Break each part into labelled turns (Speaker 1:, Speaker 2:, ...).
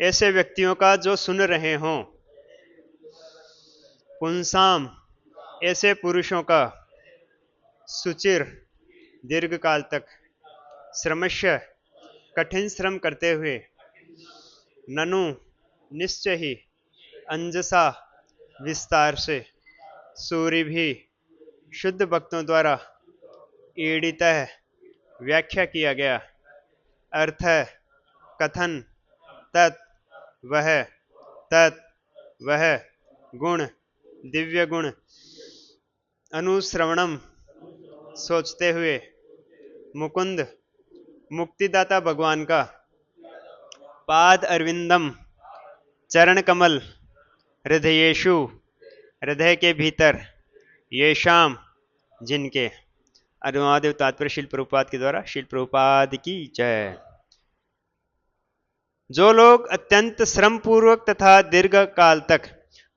Speaker 1: ऐसे व्यक्तियों का जो सुन रहे हों। पुंसाम, ऐसे पुरुषों का, सुचिर, दीर्घ काल तक, श्रमस्य, कठिन श्रम करते हुए, ननु, निश्चय ही, अंजसा, विस्तार से, सूर्य भी, शुद्ध भक्तों द्वारा ईडित व्याख्या किया गया, अर्थ कथन, तत् वह गुण, दिव्य गुण, अनुश्रवणम, सोचते हुए, मुकुंद, मुक्तिदाता भगवान का, पाद अरविंदम, चरण कमल, हृदयेशु, हृदय के भीतर, येषाम, जिनके। अनुवाद एवं तात्पर्य शील प्रभुपाद के द्वारा। शील प्रभुपाद की जय। जो लोग अत्यंत श्रम पूर्वक तथा दीर्घ काल तक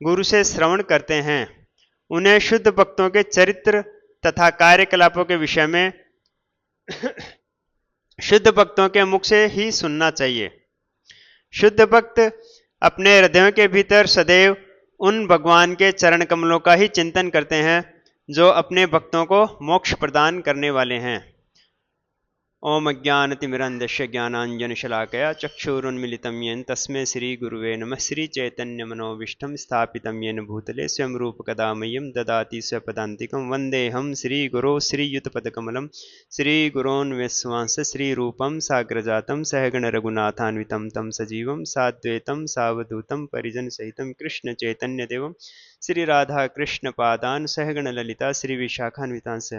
Speaker 1: गुरु से श्रवण करते हैं, उन्हें शुद्ध भक्तों के चरित्र तथा कार्यकलापों के विषय में शुद्ध भक्तों के मुख से ही सुनना चाहिए। शुद्ध भक्त अपने हृदयों के भीतर सदैव उन भगवान के चरण कमलों का ही चिंतन करते हैं जो अपने भक्तों को मोक्ष प्रदान करने वाले हैं। ओम अज्ञानतिमिरन्धस्य ज्ञानाञ्जनशलाकया चक्षुरुन्मीलितं येन तस्मै श्रीगुरुवे नमः। श्रीचैतन्यमनोभीष्टं स्थापितं येन भूतले स्वयं रूपकदा मह्यं ददाति स्वपदान्तिकं। वन्देऽहं श्रीगुरो श्रीयुतपदकमलं। श्रीगुरोन् वैश्वांस श्रीरूपं साग्रजातं सहगणरघुनाथान्वितं तं सजीवं साद्वैतं सावधूतं परिजनसहितं कृष्णचैतन्यदेवं श्री राधा कृष्ण पादान सहगण ललिता श्री विशाखान्वितांस।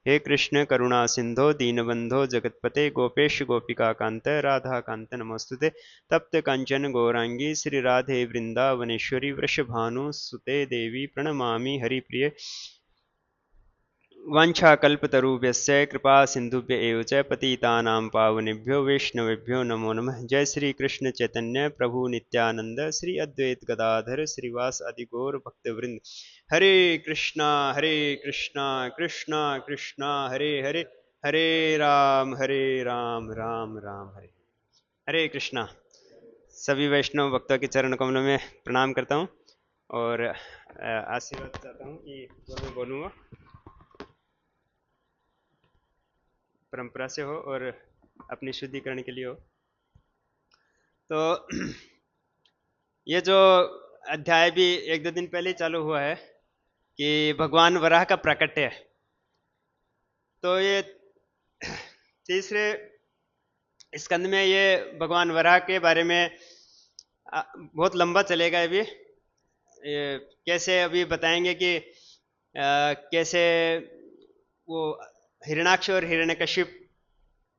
Speaker 1: हे कृष्ण करुणा सिंधो दीनबंधो जगतपते गोपेश गोपिका कांत राधा कांत नमोस्तुते। तप्त कंचन गौरांगी श्री राधे वृंदावनेश्वरी वृषभानु सुते देवी प्रणमामि हरिप्रिय। वाञ्छाकल्पतरुभ्यश्च कृपा सिंधुभ्य एव च पतितानां पावनेभ्यो वैष्णवेभ्यो नमो नमः। जय श्री कृष्ण चैतन्य प्रभु नित्यानंद श्री अद्वैत गदाधर श्रीवास आदि गौर भक्तवृंद। हरे कृष्णा कृष्णा कृष्णा हरे हरे, हरे राम राम राम हरे हरे कृष्णा। सभी वैष्णव भक्तों के चरण कमलों में प्रणाम करता हूँ और आशीर्वाद चाहता हूँ कि जो मैं बोलूँगा परंपरा से हो और अपनी शुद्धिकरण के लिए हो। तो ये जो अध्याय भी एक दो दिन पहले चालू हुआ है कि भगवान वराह का प्राकट्य है, तो ये तीसरे स्कंद में ये भगवान वराह के बारे में बहुत लंबा चलेगा। अभी ये कैसे अभी बताएंगे कि कैसे वो हिरण्याक्ष और हिरण्यकशिप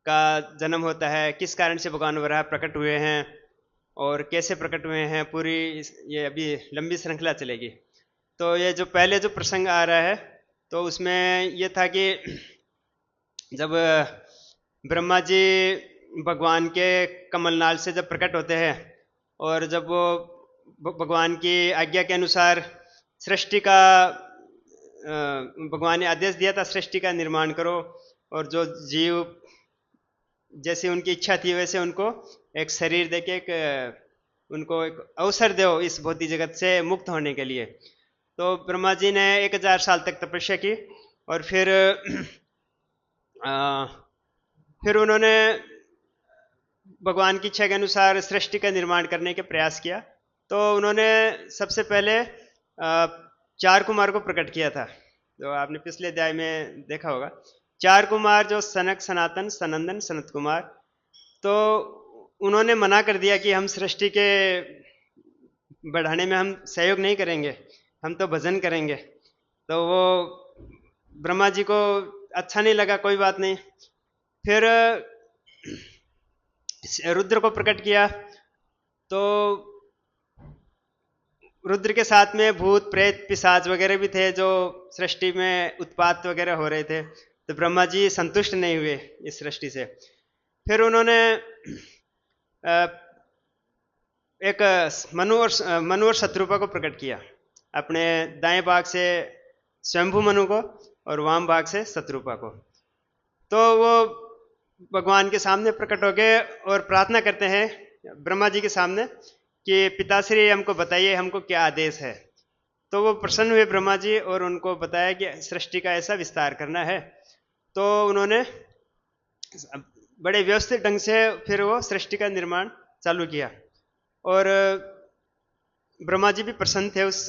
Speaker 1: का जन्म होता है, किस कारण से भगवान वराह प्रकट हुए हैं और कैसे प्रकट हुए हैं, पूरी ये अभी लंबी श्रृंखला चलेगी। तो ये जो पहले जो प्रसंग आ रहा है तो उसमें ये था कि जब ब्रह्मा जी भगवान के कमलनाल से जब प्रकट होते हैं और जब वो भगवान की आज्ञा के अनुसार सृष्टि का भगवान ने आदेश दिया था सृष्टि का निर्माण करो और जो जीव जैसे उनकी इच्छा थी वैसे उनको एक शरीर देके उनको एक अवसर दो इस भौतिक जगत से मुक्त होने के लिए। तो ब्रह्मा जी ने 1000 साल तक तपस्या की और फिर उन्होंने भगवान की इच्छा के अनुसार सृष्टि का निर्माण करने के प्रयास किया। तो उन्होंने सबसे पहले 4 कुमार को प्रकट किया था, जो आपने पिछले अध्याय में देखा होगा। 4 कुमार जो सनक, सनातन, सनंदन, सनत कुमार, तो उन्होंने मना कर दिया कि हम सृष्टि के बढ़ाने में हम सहयोग नहीं करेंगे, हम तो भजन करेंगे। तो वो ब्रह्मा जी को अच्छा नहीं लगा, कोई बात नहीं। फिर रुद्र को प्रकट किया, तो रुद्र के साथ में भूत प्रेत पिशाच वगैरह भी थे जो सृष्टि में उत्पात वगैरह हो रहे थे। तो ब्रह्मा जी संतुष्ट नहीं हुए इस सृष्टि से। फिर उन्होंने एक मनु और शत्रुपा को प्रकट किया, अपने दाएं भाग से स्वयंभू मनु को और वाम भाग से शत्रुपा को। तो वो भगवान के सामने प्रकट हो गए और प्रार्थना करते हैं ब्रह्मा जी के सामने कि पिताश्री हमको बताइए हमको क्या आदेश है। तो वो प्रसन्न हुए ब्रह्मा जी और उनको बताया कि सृष्टि का ऐसा विस्तार करना है। तो उन्होंने बड़े व्यवस्थित ढंग से फिर वो सृष्टि का निर्माण चालू किया और ब्रह्मा जी भी प्रसन्न थे उस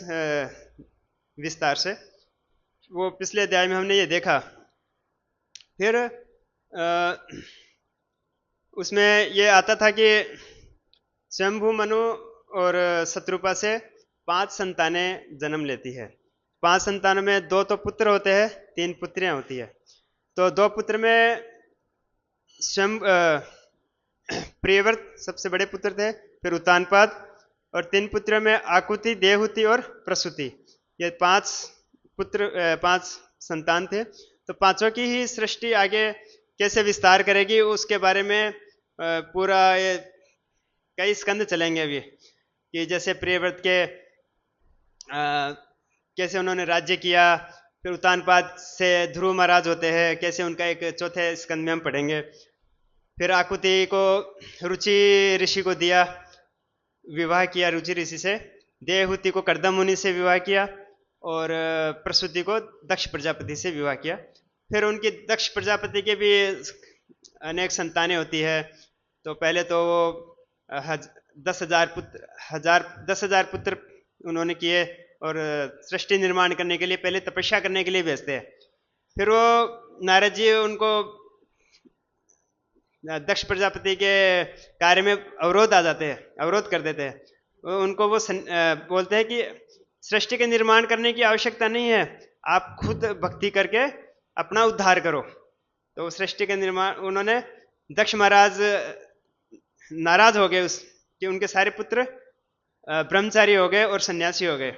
Speaker 1: विस्तार से। वो पिछले अध्याय में हमने ये देखा। फिर उसमें ये आता था कि स्वयंभू मनु और शत्रुपा से 5 संतानें जन्म लेती है। 5 संतानों में 2 तो पुत्र होते हैं, 3 पुत्रियां होती है। तो 2 पुत्र में स्वयं प्रियव्रत सबसे बड़े पुत्र थे, फिर उत्तानपाद, और 3 पुत्रों में आकुति, देवहूति और प्रसूति। ये 5 संतान थे। तो पांचों की ही सृष्टि आगे कैसे विस्तार करेगी उसके बारे में पूरा ये कई स्कंद चलेंगे अभी, कि जैसे प्रियव्रत के कैसे उन्होंने राज्य किया, फिर उत्तानपाद से ध्रुव महाराज होते हैं, कैसे उनका एक चौथे स्कंद में हम पढ़ेंगे। फिर आकुति को रुचि ऋषि को दिया, विवाह किया रुचि ऋषि से। देवहूति को कर्दम मुनि से विवाह किया और प्रसूति को दक्ष प्रजापति से विवाह किया। फिर उनकी दक्ष प्रजापति के भी अनेक संतानें होती है। तो पहले तो वो 10,000 पुत्र उन्होंने किए और सृष्टि निर्माण करने के लिए पहले तपस्या करने के लिए भेजते हैं। फिर वो नारद जी उनको दक्ष प्रजापति के कार्य में अवरोध आ जाते हैं, अवरोध कर देते हैं। उनको वो बोलते हैं कि सृष्टि के निर्माण करने की आवश्यकता नहीं है, आप खुद भक्ति करके अपना उद्धार करो। तो सृष्टि के निर्माण उन्होंने दक्ष महाराज नाराज हो गए कि उनके सारे पुत्र ब्रह्मचारी हो गए और सन्यासी हो गए,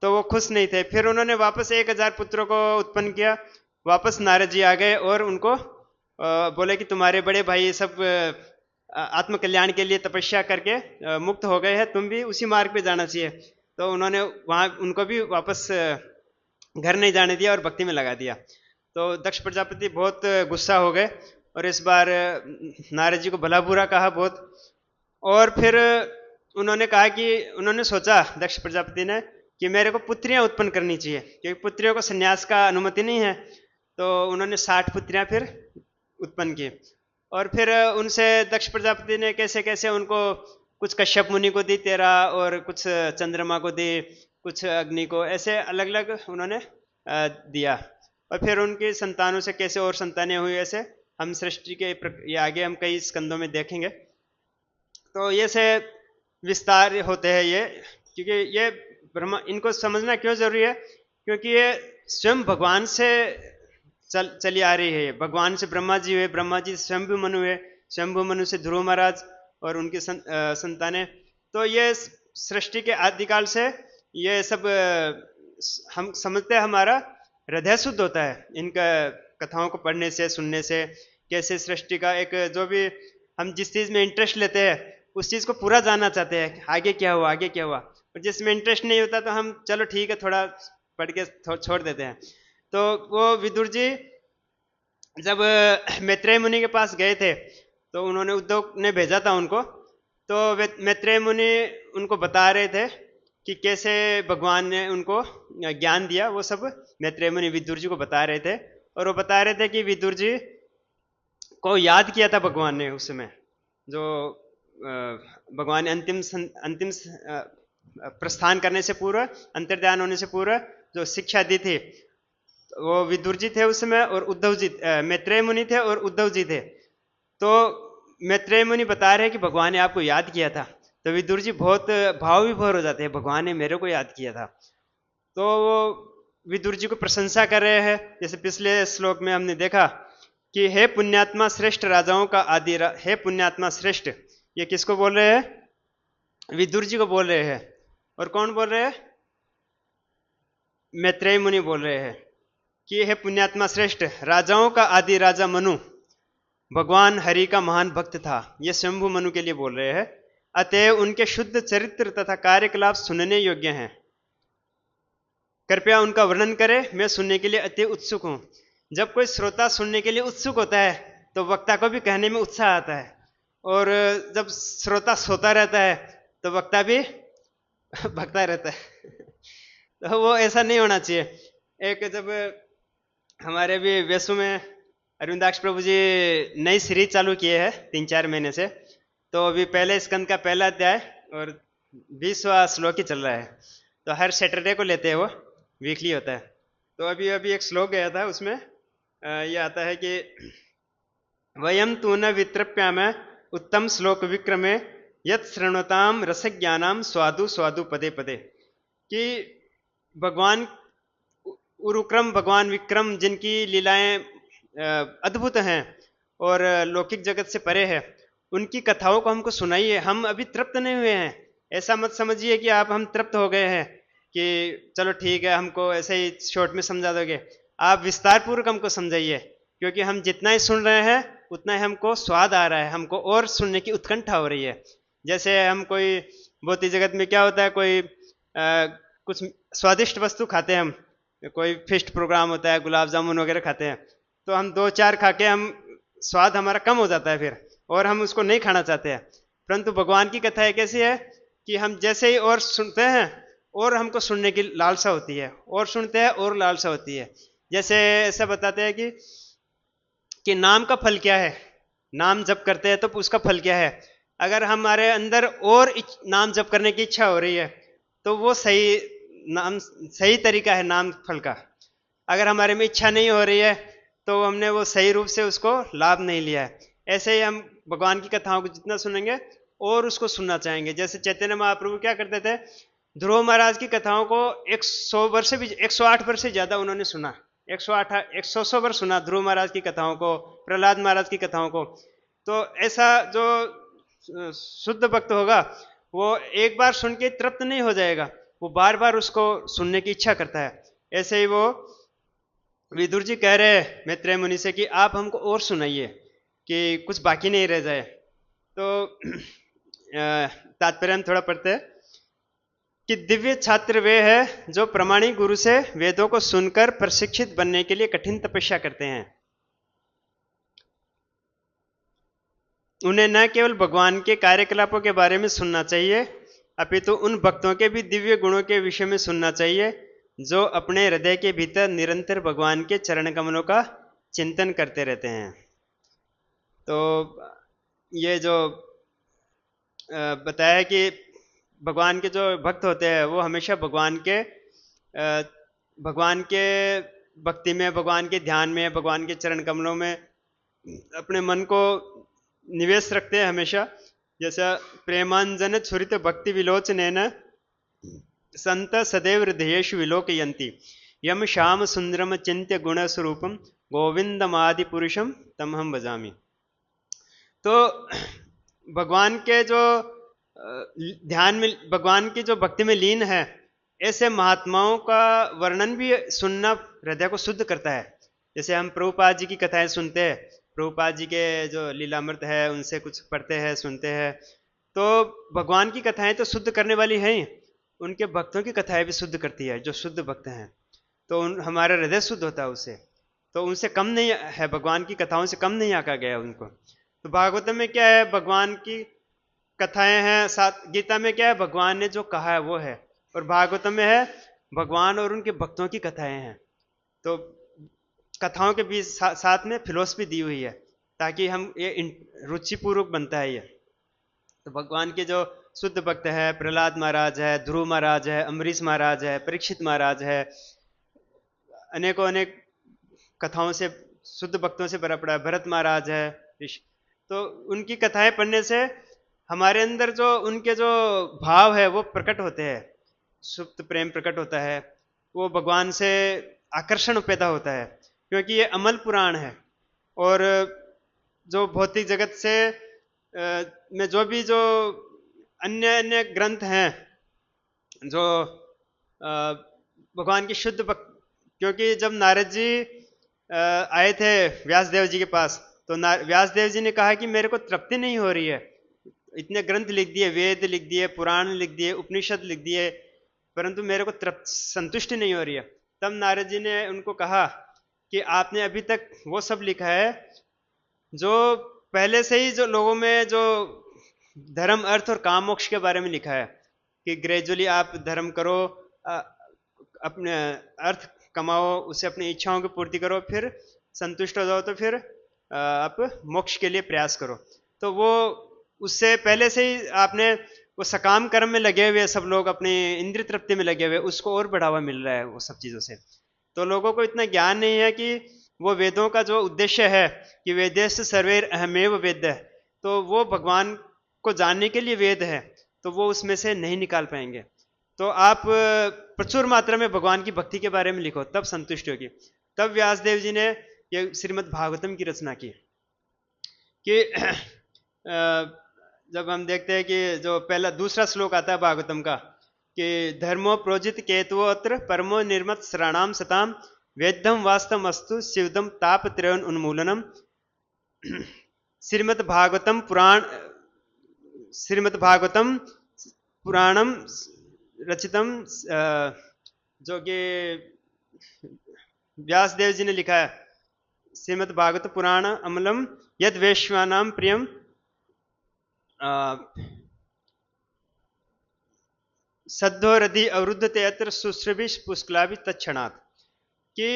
Speaker 1: तो वो खुश नहीं थे। फिर उन्होंने वापस 1,000 पुत्रों को उत्पन्न किया। वापस नारद जी आ गए और उनको बोले कि तुम्हारे बड़े भाई सब आत्मकल्याण के लिए तपस्या करके मुक्त हो गए हैं, तुम भी उसी मार्ग पे जाना चाहिए। तो उन्होंने वहाँ उनको भी वापस घर नहीं जाने दिया और भक्ति में लगा दिया। तो दक्ष प्रजापति बहुत गुस्सा हो गए और इस बार नारद जी को भला बुरा कहा बहुत। और फिर उन्होंने कहा कि उन्होंने सोचा दक्ष प्रजापति ने कि मेरे को पुत्रियां उत्पन्न करनी चाहिए, क्योंकि पुत्रियों को संन्यास का अनुमति नहीं है। तो उन्होंने 60 पुत्रियां फिर उत्पन्न की और फिर उनसे दक्ष प्रजापति ने कैसे कैसे उनको कुछ कश्यप मुनि को दी 13 और कुछ चंद्रमा को दी, कुछ अग्नि को, ऐसे अलग अलग उन्होंने दिया। और फिर उनकी संतानों से कैसे और संतानें हुई, ऐसे हम सृष्टि के ये आगे हम कई स्कंदों में देखेंगे। तो ये से विस्तार होते हैं ये, क्योंकि ये ब्रह्मा, इनको समझना क्यों जरूरी है, क्योंकि ये स्वयं भगवान से चली आ रही है। भगवान से ब्रह्मा जी हुए, ब्रह्मा जी से स्वयंभू मनु हुए, स्वयंभू मनु से ध्रुव महाराज और उनकी संतानें। तो ये सृष्टि के आदिकाल से ये सब हम समझते हैं, हमारा हृदय शुद्ध होता है इनका कथाओं को पढ़ने से, सुनने से। कैसे सृष्टि का एक जो भी हम जिस चीज में इंटरेस्ट लेते हैं उस चीज को पूरा जानना चाहते हैं, आगे क्या हुआ आगे क्या हुआ। और जिसमें इंटरेस्ट नहीं होता तो हम चलो ठीक है थोड़ा पढ़ के छोड़ देते हैं। तो वो विदुर जी जब मैत्रेय मुनि के पास गए थे तो उन्होंने उद्धव ने भेजा था उनको। तो मैत्रेय मुनि उनको बता रहे थे कि कैसे भगवान ने उनको ज्ञान दिया। वो सब मैत्रेय मुनि विदुर जी को बता रहे थे और वो बता रहे थे कि विदुर जी को याद किया था भगवान ने उस समय, जो भगवान ने अंतिम प्रस्थान करने से पूर्व, अंतर्ध्यान होने से पूर्व जो शिक्षा दी थी, वो विदुर जी थे उस समय और उद्धव जी, मैत्रेय मुनि थे और उद्धव जी थे। तो मैत्रेय मुनि बता रहे हैं कि भगवान ने आपको याद किया था। तो विदुर जी बहुत भाव विभोर हो जाते हैं, भगवान ने मेरे को याद किया था। तो वो विदुर जी को प्रशंसा कर रहे हैं। जैसे पिछले श्लोक में हमने देखा कि हे पुण्यात्मा श्रेष्ठ राजाओं का आदि हे पुण्यात्मा श्रेष्ठ, ये किसको बोल रहे हैं? विदुर जी को बोल रहे हैं। और कौन बोल रहे हैं? मैत्रेय मुनि बोल रहे हैं कि हे पुण्यात्मा श्रेष्ठ, राजाओं का आदि राजा मनु भगवान हरि का महान भक्त था। ये स्वयंभू मनु के लिए बोल रहे हैं। अतएव उनके शुद्ध चरित्र तथा कार्यकलाप सुनने योग्य हैं। कृपया उनका वर्णन करें, मैं सुनने के लिए अति उत्सुक हूं। जब कोई श्रोता सुनने के लिए उत्सुक होता है तो वक्ता को भी कहने में उत्साह आता है। और जब श्रोता सोता रहता है तो वक्ता भी भगता रहता है। तो वो ऐसा नहीं होना चाहिए। एक जब हमारे भी वेसु में अरविंदाक्ष प्रभु जी नई सीरीज चालू किए हैं 3-4 महीने से, तो अभी पहले स्कंद का पहला अध्याय और 20वां श्लोक ही चल रहा है। तो हर सैटरडे को लेते हैं, वो वीकली होता है। तो अभी अभी एक श्लोक गया था, उसमें ये आता है कि वयम तू न वित्रप्याम उत्तम श्लोक विक्रमे यत श्रृणुताम रसज्ञानाम स्वादु स्वादु पदे पदे। कि भगवान उरुक्रम भगवान विक्रम जिनकी लीलाएं अद्भुत हैं और लौकिक जगत से परे है, उनकी कथाओं को हमको सुनाइए। हम अभी तृप्त नहीं हुए हैं। ऐसा मत समझिए कि आप हम तृप्त हो गए हैं कि चलो ठीक है हमको ऐसे ही शॉर्ट में समझा दोगे। आप विस्तार पूर्वक हमको समझाइए, क्योंकि हम जितना ही सुन रहे हैं उतना ही हमको स्वाद आ रहा है, हमको और सुनने की उत्कंठा हो रही है। जैसे हम कोई भौतिक जगत में क्या होता है, कोई कुछ स्वादिष्ट वस्तु खाते हैं, हम कोई फिस्ट प्रोग्राम होता है, गुलाब जामुन वगैरह खाते हैं, तो हम 2-4 खा के हम स्वाद हमारा कम हो जाता है फिर, और हम उसको नहीं खाना चाहते हैं। परंतु भगवान की कथा एक ऐसी है कि हम जैसे ही और सुनते हैं और हमको सुनने की लालसा होती है, और सुनते हैं और लालसा होती है। जैसे ऐसा बताते हैं कि नाम का फल क्या है, नाम जप करते हैं तो उसका फल क्या है। अगर हमारे अंदर और नाम जप करने की इच्छा हो रही है तो वो सही तरीका है नाम फल का। अगर हमारे में इच्छा नहीं हो रही है तो हमने वो सही रूप से उसको लाभ नहीं लिया है। ऐसे ही हम भगवान की कथाओं को जितना सुनेंगे और उसको सुनना चाहेंगे। जैसे चैतन्य महाप्रभु क्या करते थे, ध्रुव महाराज की कथाओं को 108 वर्ष से ज्यादा उन्होंने सुना। 100 वर्ष सुना ध्रुव महाराज की कथाओं को, प्रहलाद महाराज की कथाओं को। तो ऐसा जो शुद्ध भक्त होगा वो एक बार सुन के तृप्त नहीं हो जाएगा, वो बार बार उसको सुनने की इच्छा करता है। ऐसे ही वो विदुर जी कह रहे हैं मैत्रेय मुनि से कि आप हमको और सुनाइए कि कुछ बाकी नहीं रह जाए। तो तात्पर्य हम थोड़ा पढ़ते हैं कि दिव्य छात्र वे हैं जो प्रमाणिक गुरु से वेदों को सुनकर प्रशिक्षित बनने के लिए कठिन तपस्या करते हैं। उन्हें न केवल भगवान के कार्यकलापों के बारे में सुनना चाहिए, अपितु उन भक्तों के भी दिव्य गुणों के विषय में सुनना चाहिए जो अपने हृदय के भीतर निरंतर भगवान के चरण कमलों का चिंतन करते रहते हैं। तो ये जो बताया कि भगवान के जो भक्त होते हैं वो हमेशा भगवान के भक्ति में, भगवान के ध्यान में, भगवान के चरण कमलों में अपने मन को निवेश रखते हैं हमेशा। जैसा प्रेमांजन छुरित भक्ति विलोचनेन संत सदैव हृदयेषु विलोकयन्ति यम श्याम सुंदरम चिंत्य गुण स्वरूपम गोविंदमादि पुरुषम तमहम भजामि। तो भगवान के जो ध्यान में, भगवान की जो भक्ति में लीन है, ऐसे महात्माओं का वर्णन भी सुनना हृदय को शुद्ध करता है। जैसे हम प्रभुपाद जी की कथाएं सुनते हैं, प्रभुपाद जी के जो लीलामृत है उनसे कुछ पढ़ते हैं, सुनते हैं, तो भगवान की कथाएं तो शुद्ध करने वाली हैं, उनके भक्तों की कथाएं भी शुद्ध करती है। जो शुद्ध भक्त हैं तो हमारा हृदय शुद्ध होता है उससे, तो उनसे कम नहीं है, भगवान की कथाओं से कम नहीं आका गया उनको। तो भागवतम में क्या है, भगवान की कथाएं हैं, साथ गीता में क्या है, भगवान ने जो कहा है वो है, और भागवतम में है भगवान और उनके भक्तों की कथाएं हैं। तो कथाओं के बीच साथ में फिलोसफी दी हुई है ताकि हम ये रुचिपूर्वक बनता है ये। तो भगवान के जो शुद्ध भक्त है, प्रहलाद महाराज है, ध्रुव महाराज है, अम्बरीश महाराज है, परीक्षित महाराज है, अनेकों अनेक कथाओं से शुद्ध भक्तों से भरा पड़ा है, भरत महाराज है। तो उनकी कथाएं पढ़ने से हमारे अंदर जो उनके जो भाव है वो प्रकट होते हैं, सुप्त प्रेम प्रकट होता है, वो भगवान से आकर्षण पैदा होता है, क्योंकि ये अमल पुराण है। और जो भौतिक जगत से में जो भी जो अन्य अन्य ग्रंथ हैं जो भगवान की शुद्ध भक्त, क्योंकि जब नारद जी आए थे व्यासदेव जी के पास, तो व्यासदेव जी ने कहा कि मेरे को तृप्ति नहीं हो रही है, इतने ग्रंथ लिख दिए, वेद लिख दिए, पुराण लिख दिए, उपनिषद लिख दिए, परंतु मेरे को संतुष्टि नहीं हो रही है। तब नारद जी ने उनको कहा कि आपने अभी तक वो सब लिखा है जो पहले से ही जो लोगों में जो धर्म अर्थ और काम मोक्ष के बारे में लिखा है कि ग्रेजुअली आप धर्म करो, अपने अर्थ कमाओ, उससे अपनी इच्छाओं की पूर्ति करो, फिर संतुष्ट हो जाओ तो फिर आप मोक्ष के लिए प्रयास करो। तो वो उससे पहले से ही आपने वो सकाम कर्म में लगे हुए सब लोग, अपनी इंद्रिय तृप्ति में लगे हुए, उसको और बढ़ावा मिल रहा है वो सब चीज़ों से। तो लोगों को इतना ज्ञान नहीं है कि वो वेदों का जो उद्देश्य है कि वेदेश सर्वैर अहमेव वेद्य, तो वो भगवान को जानने के लिए वेद है, तो वो उसमें से नहीं निकाल पाएंगे। तो आप प्रचुर मात्रा में भगवान की भक्ति के बारे में लिखो, तब संतुष्टि होगी। तब व्यासदेव जी ने ये श्रीमद् भागवतम की रचना की कि जब हम देखते हैं कि जो पहला दूसरा श्लोक आता है भागवतम का कि धर्मो प्रोजित केतु अत्र परमो निर्मत शरणाम सताम वेदम वास्तव अस्तु शिवदम ताप त्रयन उन्मूलनम। श्रीमद् भागवतम पुराणम रचितम, जो कि व्यासदेव जी ने लिखा है, श्रीमद् भागवत पुराण अमलम यद वैश्वानाम प्रियम सद्धो रधि अवरुद्धते अत्र सुश्रभि पुष्कलाभि तत्क्षणात्, कि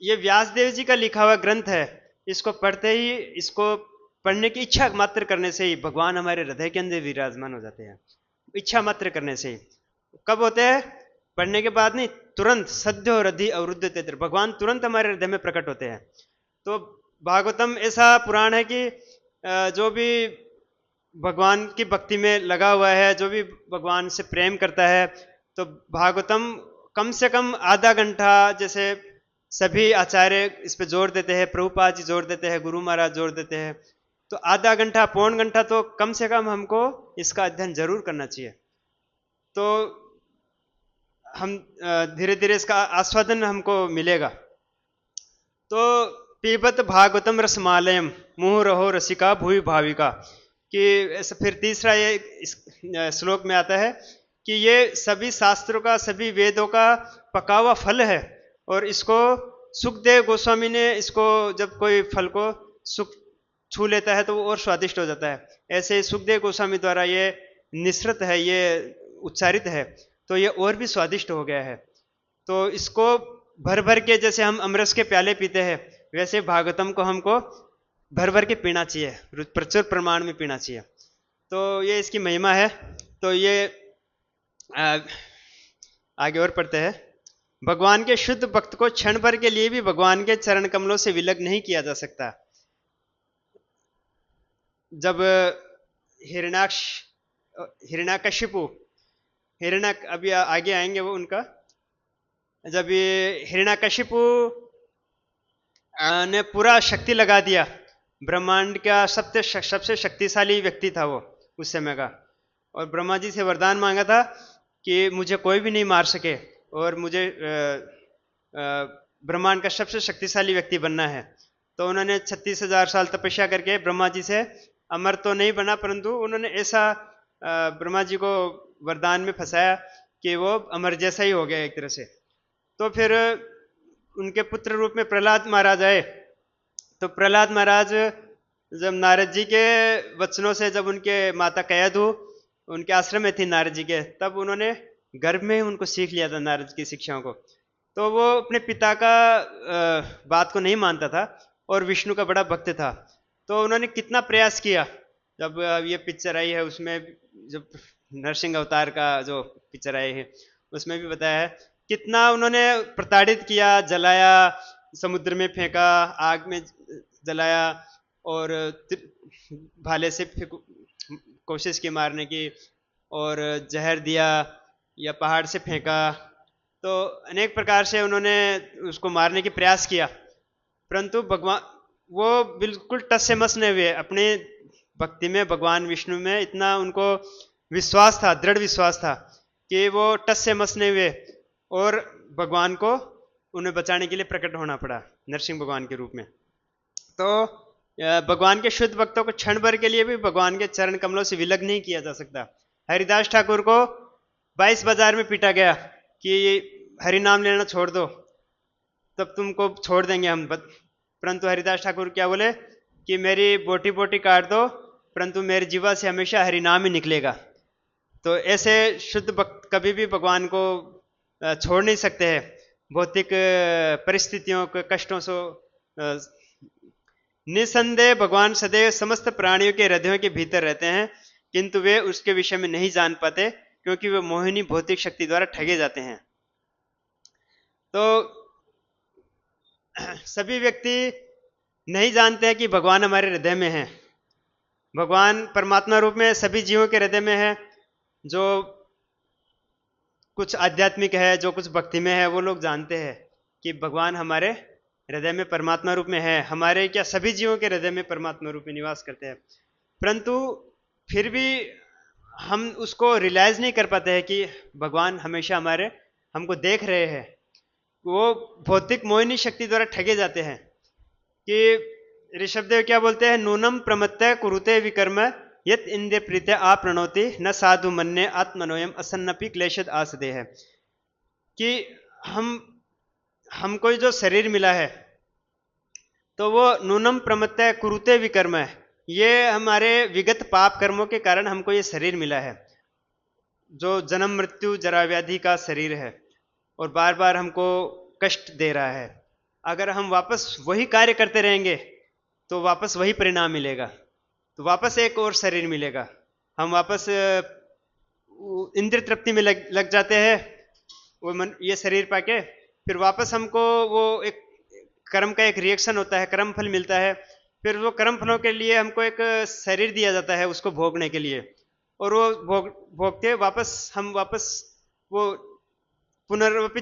Speaker 1: ये व्यासदेव जी का लिखा हुआ ग्रंथ है। इसको पढ़ते ही, इसको पढ़ने की इच्छा मात्र करने से ही भगवान हमारे हृदय के अंदर विराजमान हो जाते हैं। इच्छा मात्र करने से ही। कब होते हैं? पढ़ने के बाद नहीं, तुरंत। सद्यो रधि अवरुद्धते, भगवान तुरंत हमारे हृदय में प्रकट होते हैं। तो भागवतम ऐसा पुराण है कि जो भी भगवान की भक्ति में लगा हुआ है, जो भी भगवान से प्रेम करता है, तो भागवतम कम से कम आधा घंटा, जैसे सभी आचार्य इस पे जोर देते हैं, प्रभुपाद जी जोर देते हैं, गुरु महाराज जोर देते हैं, तो आधा घंटा पौन घंटा तो कम से कम हमको इसका अध्ययन जरूर करना चाहिए। तो हम धीरे धीरे इसका आस्वादन हमको मिलेगा। तो पीबत भागवतम रसमालयम मुहुः रहो रसिका भूवि भाविका, कि ऐसा फिर तीसरा ये इस श्लोक में आता है कि ये सभी शास्त्रों का, सभी वेदों का पका हुआ फल है, और इसको सुखदेव गोस्वामी ने, इसको जब कोई फल को सुख छू लेता है तो वो और स्वादिष्ट हो जाता है। ऐसे सुखदेव गोस्वामी द्वारा ये निसृत है, ये उच्चारित है, तो ये और भी स्वादिष्ट हो गया है। तो इसको भर भर के, जैसे हम अमरस के प्याले पीते हैं, वैसे भागवतम को हमको भर भर के पीना चाहिए, प्रचुर प्रमाण में पीना चाहिए। तो ये इसकी महिमा है। तो ये आगे और पढ़ते हैं। भगवान के शुद्ध भक्त को क्षण भर के लिए भी भगवान के चरण कमलों से विलग नहीं किया जा सकता। जब हिरण्याकशिपु, अभी आगे आएंगे वो उनका, जब ये हिरण्याकशिपु ने पूरा शक्ति लगा दिया, ब्रह्मांड का सबसे शक्तिशाली व्यक्ति था वो उस समय का, और ब्रह्मा जी से वरदान मांगा था कि मुझे कोई भी नहीं मार सके और मुझे ब्रह्मांड का सबसे शक्तिशाली व्यक्ति बनना है। तो उन्होंने 36,000 साल तपस्या करके ब्रह्मा जी से अमर तो नहीं बना, परंतु उन्होंने ऐसा ब्रह्मा जी को वरदान में फंसाया कि वो अमर जैसा ही हो गया एक तरह से। तो फिर उनके पुत्र रूप में प्रहलाद महाराज आए। तो प्रहलाद महाराज जब नारद जी के वचनों से, जब उनके माता कयाधु उनके आश्रम में थी नारद जी के, तब उन्होंने गर्भ में उनको सीख लिया था नारद की शिक्षाओं को। तो वो अपने पिता का बात को नहीं मानता था और विष्णु का बड़ा भक्त था। तो उन्होंने कितना प्रयास किया। जब ये पिक्चर आई है उसमें, जब नरसिंह अवतार का जो पिक्चर आई है उसमें भी बताया है कितना उन्होंने प्रताड़ित किया, जलाया, समुद्र में फेंका, आग में जलाया, और भाले से कोशिश की मारने की, और जहर दिया या पहाड़ से फेंका। तो अनेक प्रकार से उन्होंने उसको मारने की प्रयास किया, परंतु भगवान वो बिल्कुल टस से मस नहीं हुए। अपने भक्ति में भगवान विष्णु में इतना उनको विश्वास था, दृढ़ विश्वास था कि वो टस से मस नहीं हुए, और भगवान को उन्हें बचाने के लिए प्रकट होना पड़ा नरसिंह भगवान के रूप में। तो भगवान के शुद्ध भक्तों को क्षण भर के लिए भी भगवान के चरण कमलों से विलग नहीं किया जा सकता। हरिदास ठाकुर को 22 बाजार में पीटा गया कि हरि नाम लेना छोड़ दो, तब तुमको छोड़ देंगे हम। परंतु हरिदास ठाकुर क्या बोले? कि मेरी बोटी बोटी काट दो परंतु मेरी जीवा से हमेशा हरि नाम ही निकलेगा। तो ऐसे शुद्ध भक्त कभी भी भगवान को छोड़ नहीं सकते हैं। भौतिक परिस्थितियों के कष्टों से निसंदेह भगवान सदैव समस्त प्राणियों के हृदयों के भीतर रहते हैं, किंतु वे उसके विषय में नहीं जान पाते क्योंकि वे मोहिनी भौतिक शक्ति द्वारा ठगे जाते हैं। तो सभी व्यक्ति नहीं जानते हैं कि भगवान हमारे हृदय में है। भगवान परमात्मा रूप में सभी जीवों के हृदय में है। जो कुछ आध्यात्मिक है, जो कुछ भक्ति में है, वो लोग जानते हैं कि भगवान हमारे हृदय में परमात्मा रूप में है। हमारे क्या सभी जीवों के हृदय में परमात्मा रूप में निवास करते हैं, परंतु फिर भी हम उसको रियलाइज नहीं कर पाते हैं कि भगवान हमेशा हमको देख रहे हैं। वो भौतिक मोहिनी शक्ति द्वारा ठगे जाते हैं कि ऋषभदेव क्या बोलते हैं, नूनम प्रमत्तः कुरुते विकर्म यत इंद्र प्रीत्य आपृणोति न साधु मन्ये आत्मनोयम असन्नपि क्लेशद आसदे है। कि हमको जो शरीर मिला है तो वो नूनम प्रमत्तः कुरुते विकर्म है। ये हमारे विगत पाप कर्मों के कारण हमको ये शरीर मिला है, जो जन्म मृत्यु जरा व्याधि का शरीर है और बार बार हमको कष्ट दे रहा है। अगर हम वापस वही कार्य करते रहेंगे तो वापस वही परिणाम मिलेगा, तो वापस एक और शरीर मिलेगा। हम वापस इंद्र तृप्ति में लग जाते हैं वो ये शरीर पाके, फिर वापस हमको वो एक कर्म का एक रिएक्शन होता है, कर्म फल मिलता है। फिर वो कर्म फलों के लिए हमको एक शरीर दिया जाता है उसको भोगने के लिए, और वो भोगते हम वापस वो पुनरपि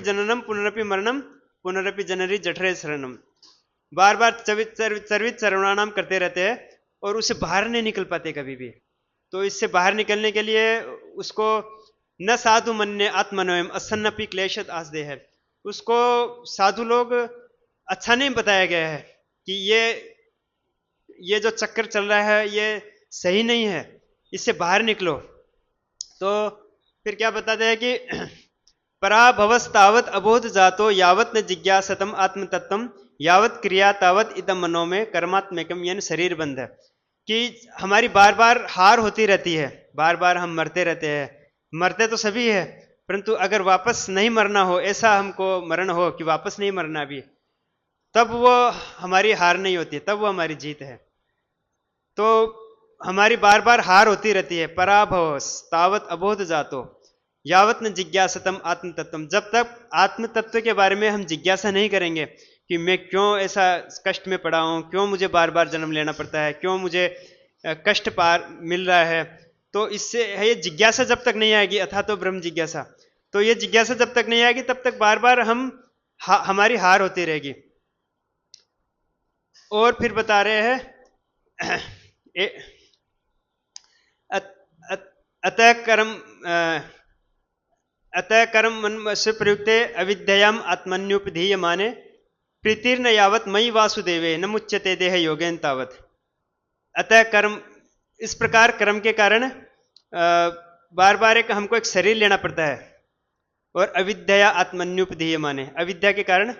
Speaker 1: जननम पुनरपि मरणम पुनरपि जनरी जठरे शरणम, बार बार चर्वित सर्वनाम करते रहते हैं और उससे बाहर नहीं निकल पाते कभी भी। तो इससे बाहर निकलने के लिए उसको न साधु मन्ये आत्मनोयम असन्नपि क्लेशद आसदे है। उसको साधु लोग अच्छा नहीं बताया गया है कि ये जो चक्कर चल रहा है ये सही नहीं है, इससे बाहर निकलो। तो फिर क्या बताते हैं कि पराभवस्तावत अबोध जातो यावत न जिज्ञासतम आत्मतत्वम यावत क्रिया तावत इदम मनो में कर्मात्मकम यानी शरीर बंध है। कि हमारी बार बार हार होती रहती है, बार बार हम मरते रहते हैं। मरते तो सभी है, परंतु अगर वापस नहीं मरना हो, ऐसा हमको मरण हो कि वापस नहीं मरना भी, तब वो हमारी हार नहीं होती, तब वो हमारी जीत है। तो हमारी बार बार हार होती रहती है। पराभव तावत अबोध जातो यावत न जिज्ञासतम आत्म तत्वम, जब तक आत्म तत्व के बारे में हम जिज्ञासा नहीं करेंगे कि मैं क्यों ऐसा कष्ट में पड़ा हूँ, क्यों मुझे बार बार जन्म लेना पड़ता है, क्यों मुझे कष्ट पार मिल रहा है, तो इससे ये जिज्ञासा जब तक नहीं आएगी, अथा तो ब्रह्म जिज्ञासा, तो ये जिज्ञासा जब तक नहीं आएगी तब तक बार बार हमारी हार होती रहेगी। और फिर बता रहे हैं अतः कर्म से प्रयुक्ते अविद्याम आत्मन्युपधीय माने प्रीतिर्न यावत मयि वासुदेवे न मुच्यते देह योगेन तावत। अतः कर्म, इस प्रकार कर्म के कारण बार बार हमको एक शरीर लेना पड़ता है। और अविद्या आत्मन्युपधीय माने अविद्या के कारण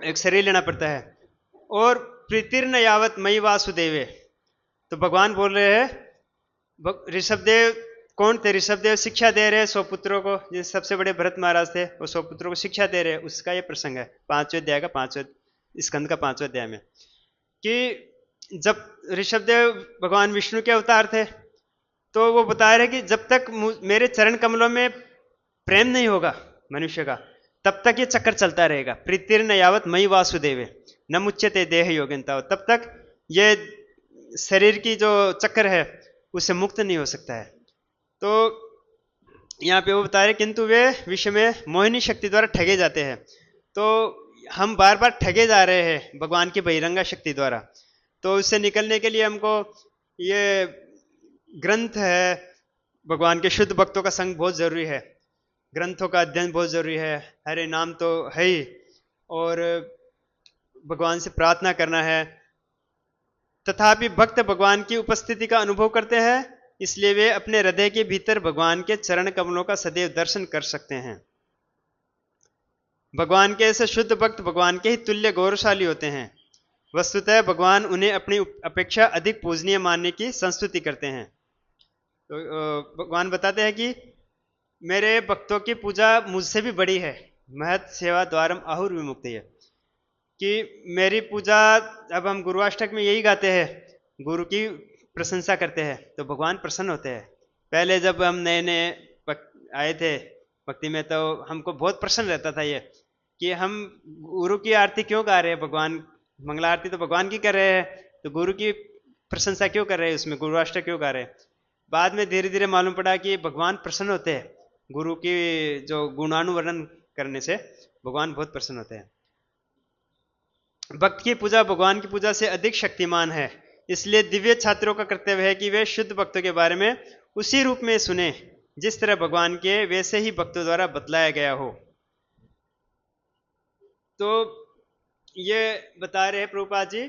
Speaker 1: एक शरीर लेना पड़ता है। और प्रीतिर्न यावत मयि वासुदेवे, तो भगवान बोल रहे हैं, ऋषभदेव कौन थे? ऋषभदेव शिक्षा दे रहे हैं 100 पुत्रों को, जिन सबसे बड़े भरत महाराज थे, वो 100 पुत्रों को शिक्षा दे रहे हैं। उसका ये प्रसंग है 5वें अध्याय का 5वें स्कंद का 5वें अध्याय में, कि जब ऋषभदेव भगवान विष्णु के अवतार थे तो वो बता रहे कि जब तक मेरे चरण कमलों में प्रेम नहीं होगा मनुष्य का, तब तक ये चक्कर चलता रहेगा। प्रीतिर्न यावत मयि वासुदेवे न मुच्यते देह योगेन तावत, तब तक ये शरीर की जो चक्कर है उससे मुक्त नहीं हो सकता है। तो यहाँ पे वो बता रहे किंतु वे विषय में मोहिनी शक्ति द्वारा ठगे जाते हैं। तो हम बार बार ठगे जा रहे हैं भगवान की बहिरंगा शक्ति द्वारा। तो उससे निकलने के लिए हमको ये ग्रंथ है, भगवान के शुद्ध भक्तों का संग बहुत जरूरी है, ग्रंथों का अध्ययन बहुत जरूरी है, हरे नाम तो है ही, और भगवान से प्रार्थना करना है। तथापि भक्त भगवान की उपस्थिति का अनुभव करते हैं, इसलिए वे अपने हृदय के भीतर भगवान के चरण कमलों का सदैव दर्शन कर सकते हैं। भगवान के ऐसे शुद्ध भक्त भगवान के ही तुल्य गौरवशाली होते हैं। वस्तुतः भगवान उन्हें अपनी अपेक्षा अधिक पूजनीय मानने की संस्तुति करते हैं। तो भगवान बताते हैं कि मेरे भक्तों की पूजा मुझसे भी बड़ी है, महत सेवा द्वारम आहुर विमुक्ति है, कि मेरी पूजा, अब हम गुरुअष्टक में यही गाते हैं, गुरु की प्रशंसा करते हैं तो भगवान प्रसन्न होते हैं। पहले जब हम नए नए आए थे भक्ति में तो हमको बहुत प्रसन्न रहता था ये, कि हम गुरु की आरती क्यों गा रहे हैं, भगवान मंगला आरती तो भगवान की कर रहे हैं, तो गुरु की प्रशंसा क्यों कर रहे हैं, उसमें गुरुअष्टक क्यों गा रहे हैं। बाद में धीरे धीरे मालूम पड़ा कि भगवान प्रसन्न होते हैं, गुरु की जो गुणानुवर्णन करने से भगवान बहुत प्रसन्न होते हैं। भक्त की पूजा भगवान की पूजा से अधिक शक्तिमान है, इसलिए दिव्य छात्रों का कर्तव्य है कि वे शुद्ध भक्तों के बारे में उसी रूप में सुने जिस तरह भगवान के वैसे ही भक्तों द्वारा बतलाया गया हो। तो ये बता रहे हैं प्रभुपाद जी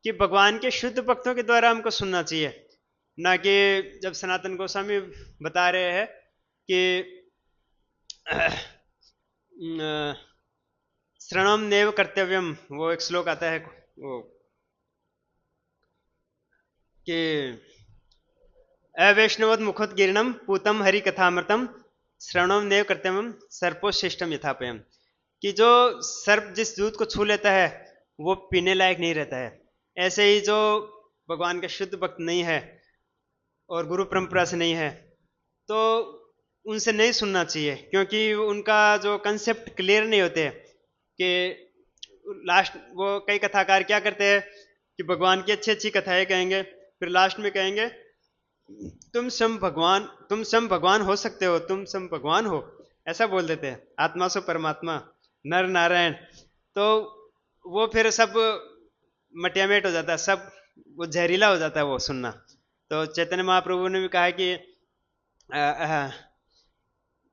Speaker 1: कि भगवान के शुद्ध भक्तों के द्वारा हमको सुनना चाहिए, ना कि जब सनातन गोस्वामी बता रहे हैं कि श्रणम नेव कर्तव्यम, वो एक श्लोक आता है वो कि अवैष्णवद मुखोदगीर्णम पूतम हरि कथामृतम श्रणम नेव कर्तव्यम सर्पोशिष्टम यथापयम, कि जो सर्प जिस दूध को छू लेता है वो पीने लायक नहीं रहता है, ऐसे ही जो भगवान का शुद्ध भक्त नहीं है और गुरु परंपरा से नहीं है तो उनसे नहीं सुनना चाहिए, क्योंकि उनका जो कंसेप्ट क्लियर नहीं होते कि लास्ट वो कई कथाकार क्या करते हैं कि भगवान की अच्छी अच्छी कथाएं कहेंगे, फिर लास्ट में कहेंगे तुम स्वयं भगवान हो सकते हो, तुम स्वयं भगवान हो, ऐसा बोल देते हैं, आत्मा सो परमात्मा नर नारायण। तो वो फिर सब मटियामेट हो जाता है, सब वो जहरीला हो जाता है वो सुनना। तो चैतन्य महाप्रभु ने भी कहा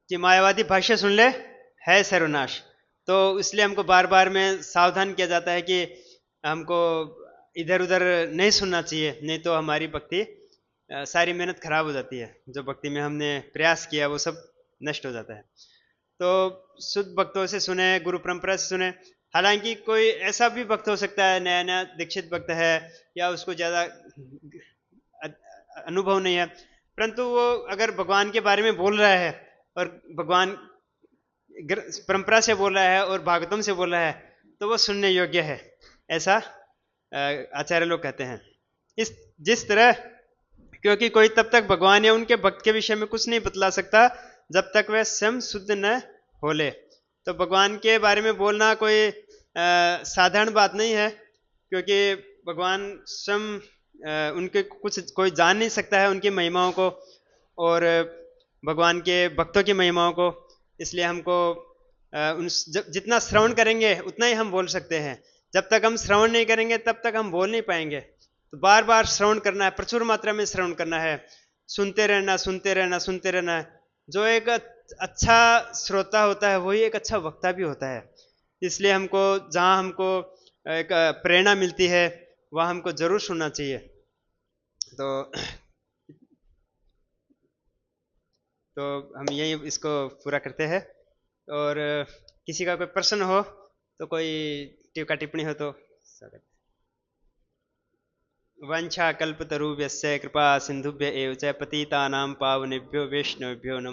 Speaker 1: कि मायावादी भाष्य सुन ले है सर्वनाश। तो इसलिए हमको बार बार में सावधान किया जाता है कि हमको इधर उधर नहीं सुनना चाहिए, नहीं तो हमारी भक्ति सारी मेहनत खराब हो जाती है, जो भक्ति में हमने प्रयास किया वो सब नष्ट हो जाता है। तो शुद्ध भक्तों से सुने, गुरु परंपरा से सुने। हालांकि कोई ऐसा भी भक्त हो सकता है नया नया दीक्षित भक्त है या उसको ज़्यादा अनुभव नहीं है, परंतु वो अगर भगवान के बारे में बोल रहा है और भगवान परंपरा से बोल रहा है और भागवतम से बोल रहा है तो वो सुनने योग्य है, ऐसा आचार्य लोग कहते हैं। इस जिस तरह, क्योंकि कोई तब तक भगवान या उनके भक्त के विषय में कुछ नहीं बतला सकता जब तक वह स्वयं शुद्ध न हो ले। तो भगवान के बारे में बोलना कोई साधारण बात नहीं है, क्योंकि भगवान स्वयं उनके कुछ कोई जान नहीं सकता है उनकी महिमाओं को और भगवान के भक्तों की महिमाओं को। इसलिए हमको जितना श्रवण करेंगे उतना ही हम बोल सकते हैं, जब तक हम श्रवण नहीं करेंगे तब तक हम बोल नहीं पाएंगे। तो बार बार श्रवण करना है, प्रचुर मात्रा में श्रवण करना है, सुनते रहना सुनते रहना सुनते रहना है। जो एक अच्छा श्रोता होता है वही एक अच्छा वक्ता भी होता है। इसलिए हमको जहाँ हमको एक प्रेरणा मिलती है वहाँ हमको जरूर सुनना चाहिए। तो हम यही इसको पूरा करते हैं। और किसी का कोई प्रश्न हो तो, कोई टीका टिप्पणी हो तो स्वागत। वंशा कल्पतरुभ्यश्च कृपा सिंधुभ्य एव च पतितानां पावनेभ्यो वैष्णवेभ्यो नमः।